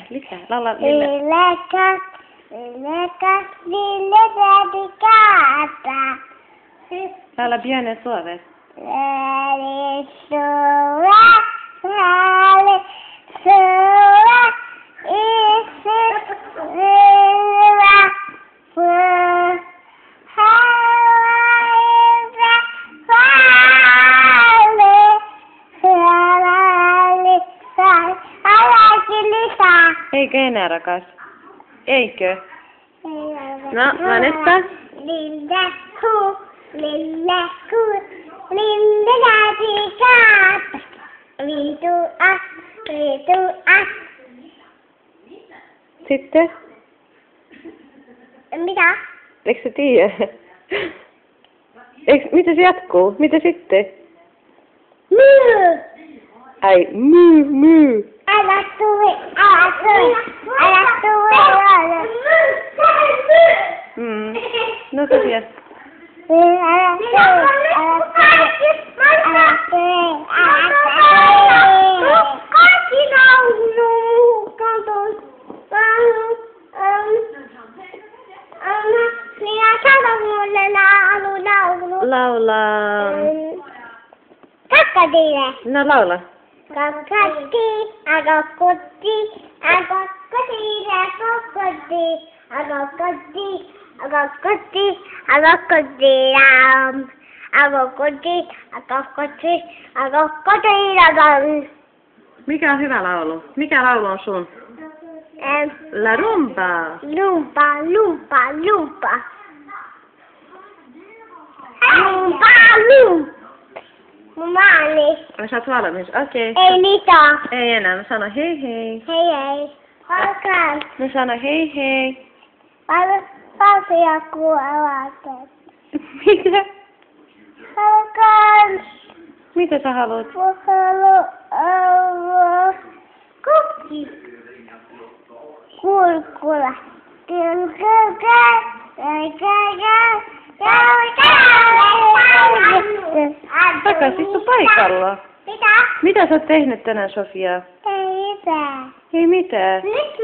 Lisää. Laula Lille. Laula bien et suave. Eikö enää, rakas? Eikö? No, Vanessa? Sitten? Mitä? Eikö sä tiedä? Mitä se jatkuu? Mitä sitten? Myy! Ai, myy. Älä tule. No Sofia. Kaikki laulu. Minä sanon mulle laulu. Laula. Kakkadille. No laula. Kakati, agakoti, Mikä on hyvä laulu? Mikä laulu on sun? La rumba. Lumpa. Mumani. Sä oot valmis? Okei. Ei mitään. Ei enää. Mä sanon hei hei. Hei. Alkaan. Mä sanon hei hei. Palsia kuollaten. Mitä? Alkaan. Mitä sä haluat? Mä haluan kukki. Kurkula. Takas, istu paikalla. Mitä? Mitä sä oot tehnyt tänään, Sofia? Ei mitään. Ei mitään. Nyt